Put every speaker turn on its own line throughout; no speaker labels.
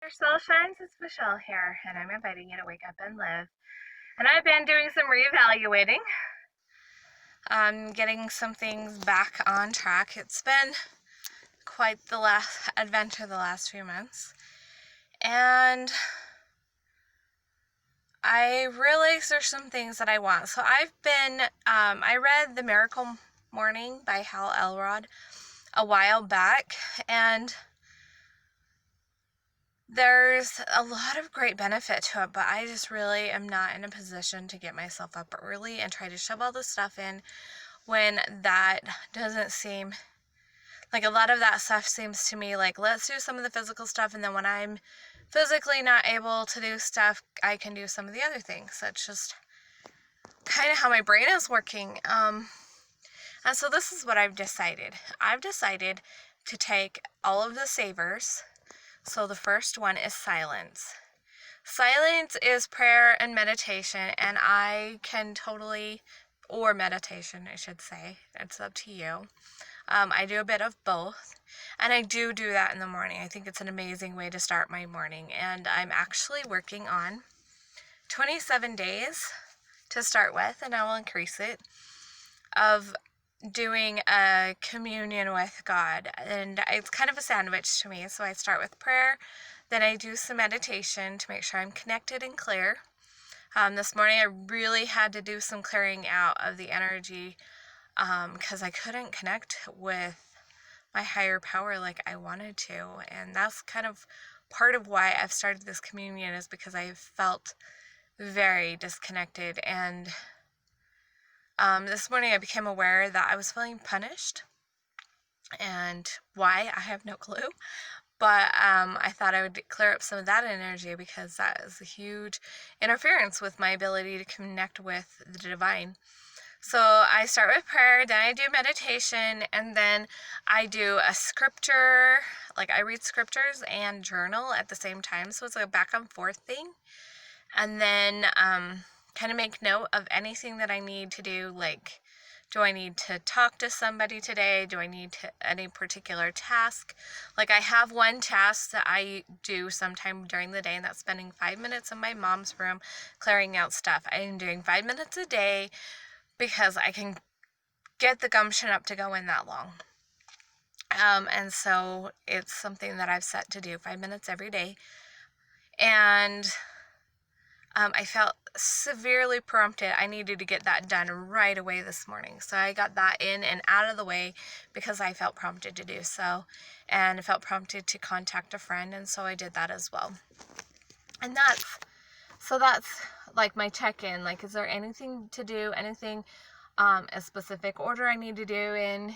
Your Soul Shines, it's Michelle here, and I'm inviting you to wake up and live. And I've been doing some reevaluating, getting some things back on track. It's been quite the last adventure the last few months, and I realized there's some things that I want. So I read The Miracle Morning by Hal Elrod a while back, and there's a lot of great benefit to it, but I just really am not in a position to get myself up early and try to shove all this stuff in when that doesn't seem like a lot of that stuff seems to me like, let's do some of the physical stuff, and then when I'm physically not able to do stuff, I can do some of the other things. That's just kind of how my brain is working. And so this is what I've decided. I've decided to take all of the savers. So the first one is silence. Silence is prayer and meditation, and I can totally, or meditation, I should say. It's up to you. I do a bit of both, and I do that in the morning. I think it's an amazing way to start my morning, and I'm actually working on 27 days to start with, and I will increase it, of doing a communion with God. And it's kind of a sandwich to me. So I start with prayer, then I do some meditation to make sure I'm connected and clear. This morning I really had to do some clearing out of the energy because I couldn't connect with my higher power like I wanted to. And that's kind of part of why I've started this communion, is because I felt very disconnected. And this morning I became aware that I was feeling punished, and why, I have no clue. But I thought I would clear up some of that energy, because that is a huge interference with my ability to connect with the divine. So I start with prayer, then I do meditation, and then I do a scripture. Like, I read scriptures and journal at the same time, so it's a back and forth thing. And then kind of make note of anything that I need to do, like, do I need to talk to somebody today? Do I need any particular task? Like, I have one task that I do sometime during the day, and that's spending 5 minutes in my mom's room clearing out stuff. I am doing 5 minutes a day because I can get the gumption up to go in that long. And so it's something that I've set to do 5 minutes every day. And I felt severely prompted. I needed to get that done right away this morning. So I got that in and out of the way because I felt prompted to do so. And I felt prompted to contact a friend, and so I did that as well. And that's like my check-in. Like, is there anything to do, anything, a specific order I need to do in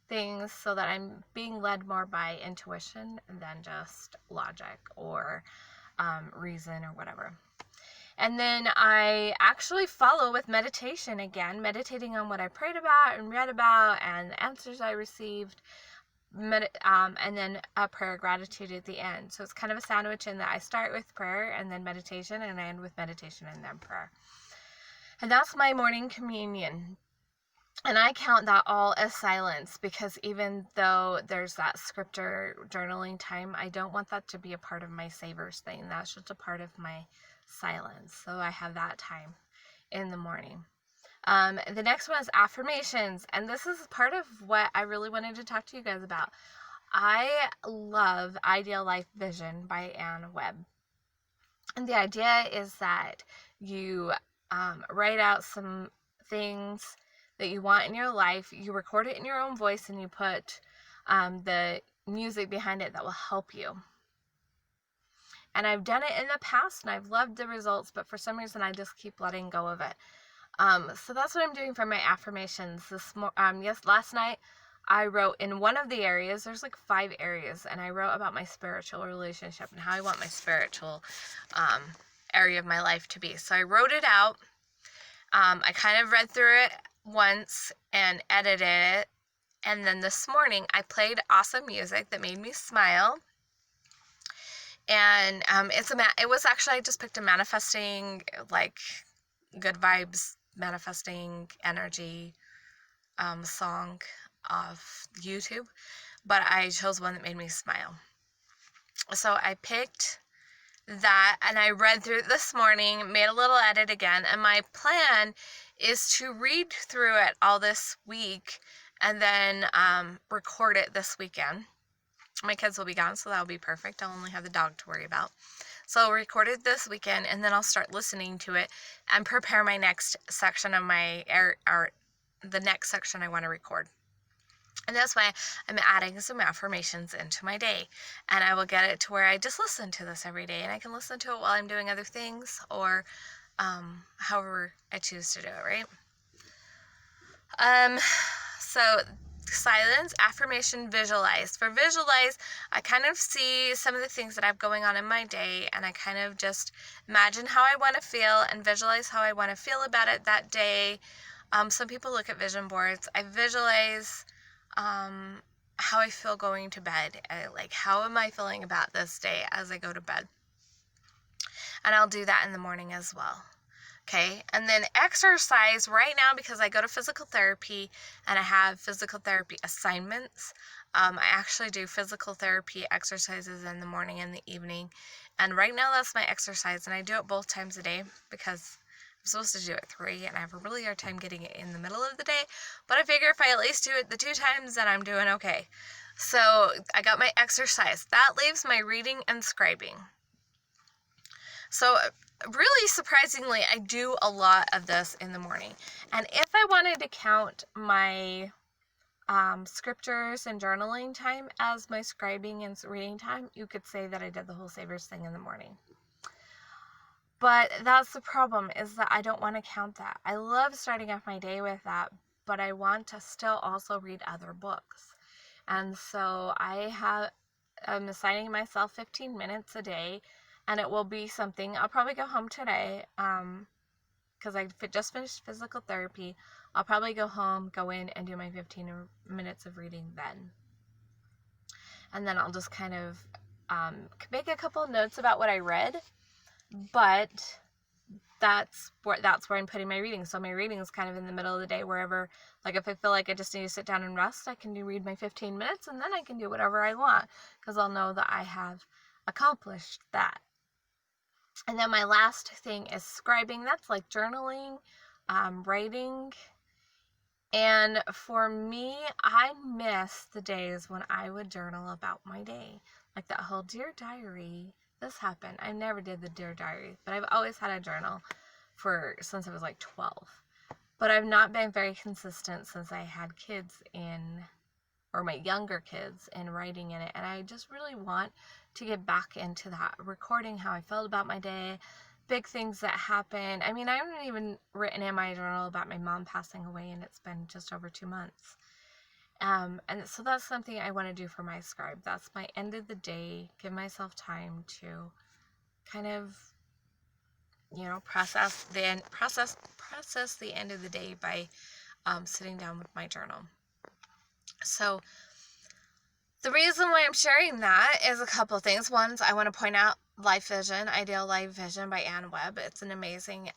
things, so that I'm being led more by intuition than just logic or reason or whatever. And then I actually follow with meditation again, meditating on what I prayed about and read about and the answers I received, and then a prayer of gratitude at the end. So it's kind of a sandwich in that I start with prayer and then meditation, and I end with meditation and then prayer. And that's my morning communion. And I count that all as silence, because even though there's that scripture journaling time, I don't want that to be a part of my savers thing. That's just a part of my silence. So I have that time in the morning. The next one is affirmations, and this is part of what I really wanted to talk to you guys about. I love Ideal Life Vision by Anne Webb. And the idea is that you write out some things that you want in your life, you record it in your own voice, and you put the music behind it that will help you. And I've done it in the past, and I've loved the results, but for some reason I just keep letting go of it. So that's what I'm doing for my affirmations. Last night I wrote in one of the areas, there's like 5 areas, and I wrote about my spiritual relationship and how I want my spiritual area of my life to be. So I wrote it out. I kind of read through it once and edited it, and then this morning I played awesome music that made me smile. And it was actually, I just picked a manifesting, like, good vibes, manifesting energy song off YouTube, but I chose one that made me smile. So I picked that and I read through it this morning, made a little edit again, and my plan is to read through it all this week and then record it this weekend. My kids will be gone, so that'll be perfect. I'll only have the dog to worry about. So I'll record it this weekend, and then I'll start listening to it and prepare my next section of my the next section I want to record. And that's why I'm adding some affirmations into my day. And I will get it to where I just listen to this every day. And I can listen to it while I'm doing other things or however I choose to do it, right? So silence, affirmation, visualize. For visualize, I kind of see some of the things that I have going on in my day, and I kind of just imagine how I want to feel and visualize how I want to feel about it that day. Some people look at vision boards. I visualize how I feel going to bed. Like, how am I feeling about this day as I go to bed? And I'll do that in the morning as well. Okay, and then exercise right now, because I go to physical therapy and I have physical therapy assignments. I actually do physical therapy exercises in the morning and the evening. And right now that's my exercise, and I do it both times a day because I'm supposed to do it 3 and I have a really hard time getting it in the middle of the day. But I figure if I at least do it the 2 times, then I'm doing okay. So I got my exercise. That leaves my reading and scribing. So really surprisingly, I do a lot of this in the morning. And if I wanted to count my scriptures and journaling time as my scribing and reading time, you could say that I did the whole SAVERS thing in the morning. But that's the problem, is that I don't want to count that. I love starting off my day with that, but I want to still also read other books. And so I'm assigning myself 15 minutes a day. And it will be something, I'll probably go home today, because I just finished physical therapy. I'll probably go home, go in, and do my 15 minutes of reading then. And then I'll just kind of make a couple of notes about what I read, but that's where I'm putting my reading. So my reading is kind of in the middle of the day, wherever, like if I feel like I just need to sit down and rest, I can read my 15 minutes, and then I can do whatever I want, because I'll know that I have accomplished that. And then my last thing is scribing. That's like journaling, writing. And for me, I miss the days when I would journal about my day. Like that whole Dear Diary, this happened. I never did the Dear Diary, but I've always had a journal since I was like 12. But I've not been very consistent since I had kids or my younger kids, in writing in it. And I just really want to get back into that, recording how I felt about my day, big things that happened. I mean, I haven't even written in my journal about my mom passing away, and it's been just over 2 months. And so that's something I want to do for my scribe. That's my end of the day, give myself time to kind of, process the end of the day by sitting down with my journal. So the reason why I'm sharing that is a couple of things. One is I want to point out Life Vision, Ideal Life Vision by Ann Webb. It's an amazing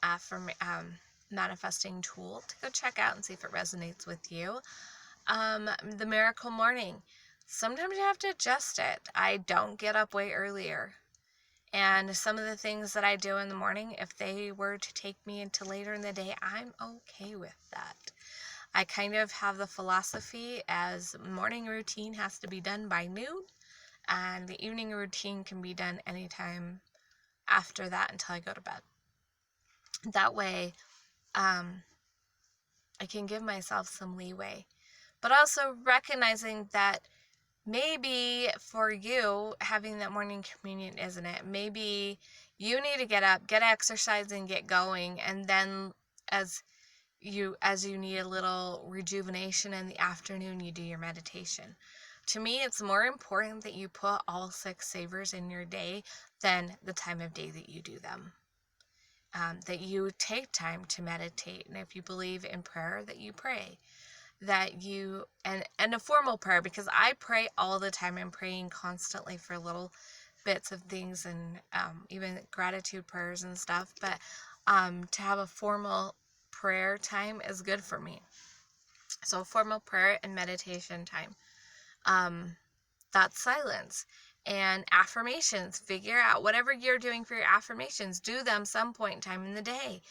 manifesting tool to go check out and see if it resonates with you. The Miracle Morning. Sometimes you have to adjust it. I don't get up way earlier. And some of the things that I do in the morning, if they were to take me into later in the day, I'm okay with that. I kind of have the philosophy as morning routine has to be done by noon, and the evening routine can be done anytime after that until I go to bed. That way, I can give myself some leeway. But also recognizing that maybe for you, having that morning communion isn't it. Maybe you need to get up, get exercise, and get going, and then as you need a little rejuvenation in the afternoon, you do your meditation. To me, it's more important that you put all 6 savers in your day than the time of day that you do them. That you take time to meditate, and if you believe in prayer, that you pray. That you, and a formal prayer, because I pray all the time. I'm praying constantly for little bits of things, and even gratitude prayers and stuff, but to have a formal prayer time is good for me. So formal prayer and meditation time. That's silence. And affirmations, figure out whatever you're doing for your affirmations, do them some point in time in the day.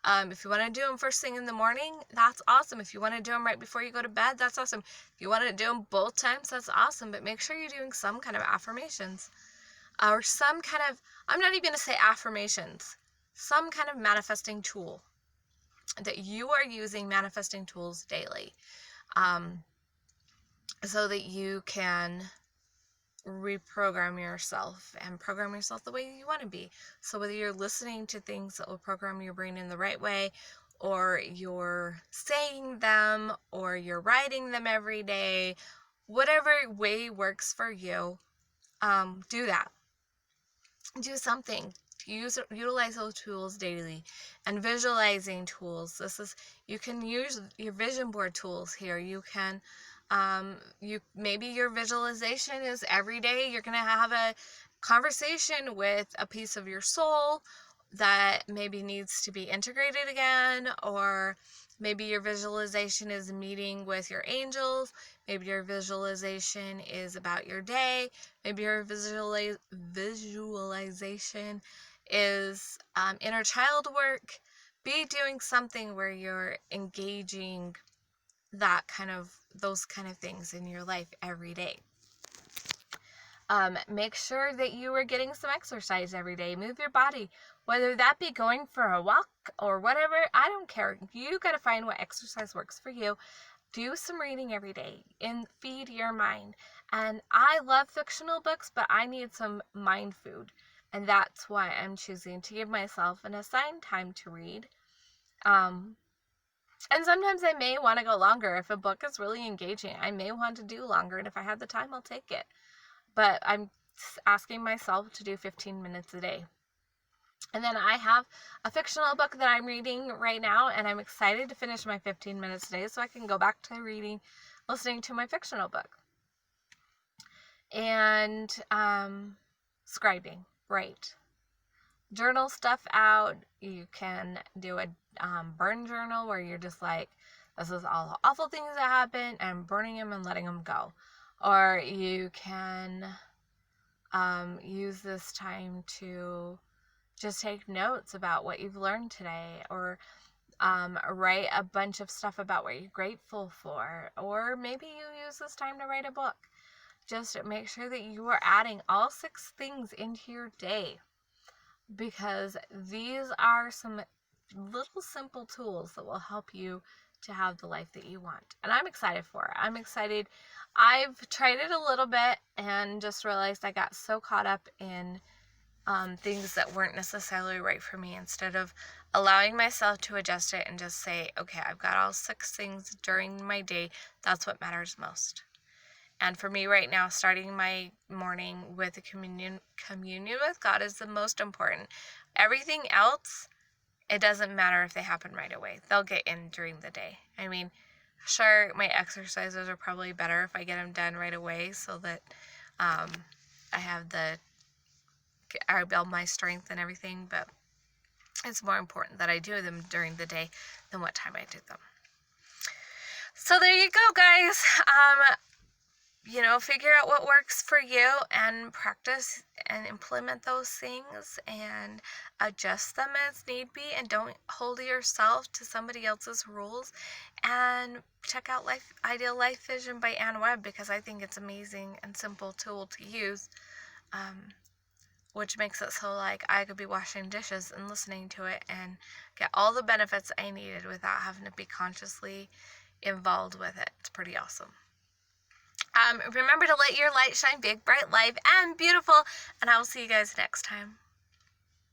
If you want to do them first thing in the morning, that's awesome. If you want to do them right before you go to bed, that's awesome. If you want to do them both times, that's awesome. But make sure you're doing some kind of affirmations, or some kind of, I'm not even going to say affirmations, some kind of manifesting tool that you are using, manifesting tools daily, so that you can reprogram yourself and program yourself the way you want to be. So whether you're listening to things that will program your brain in the right way, or you're saying them, or you're writing them every day, whatever way works for you, do that. Do something. Utilize those tools daily. And visualizing tools. You can use your vision board tools here. You can maybe your visualization is every day you're going to have a conversation with a piece of your soul that maybe needs to be integrated again, or maybe your visualization is meeting with your angels. Maybe your visualization is about your day. Maybe your visualization is inner child work. Be doing something where you're engaging those kind of things in your life every day. Make sure that you are getting some exercise every day. Move your body, whether that be going for a walk or whatever. I don't care. You got to find what exercise works for you. Do some reading every day and feed your mind. And I love fictional books, but I need some mind food. And that's why I'm choosing to give myself an assigned time to read. And sometimes I may want to go longer. If a book is really engaging, I may want to do longer. And if I have the time, I'll take it. But I'm asking myself to do 15 minutes a day. And then I have a fictional book that I'm reading right now, and I'm excited to finish my 15 minutes a day so I can go back to listening to my fictional book. And scribing, right. Journal stuff out. You can do a burn journal where you're just like, this is all the awful things that happen, and I'm burning them and letting them go. Or you can use this time to just take notes about what you've learned today, or write a bunch of stuff about what you're grateful for, or maybe you use this time to write a book. Just make sure that you are adding all 6 things into your day, because these are some little simple tools that will help you to have the life that you want. And I'm excited for it. I'm excited. I've tried it a little bit and just realized I got so caught up in things that weren't necessarily right for me, instead of allowing myself to adjust it and just say, okay, I've got all 6 things during my day. That's what matters most. And for me right now, starting my morning with a communion with God is the most important. Everything else, it doesn't matter if they happen right away. They'll get in during the day. I mean, sure, my exercises are probably better if I get them done right away, so that I build my strength and everything, but it's more important that I do them during the day than what time I do them. So there you go, guys. Figure out what works for you and practice and implement those things and adjust them as need be, and don't hold yourself to somebody else's rules. And check out Ideal Life Vision by Ann Webb, because I think it's amazing and simple tool to use, which makes it so like I could be washing dishes and listening to it and get all the benefits I needed without having to be consciously involved with it. It's pretty awesome. Remember to let your light shine big, bright, live, and beautiful, and I will see you guys next time.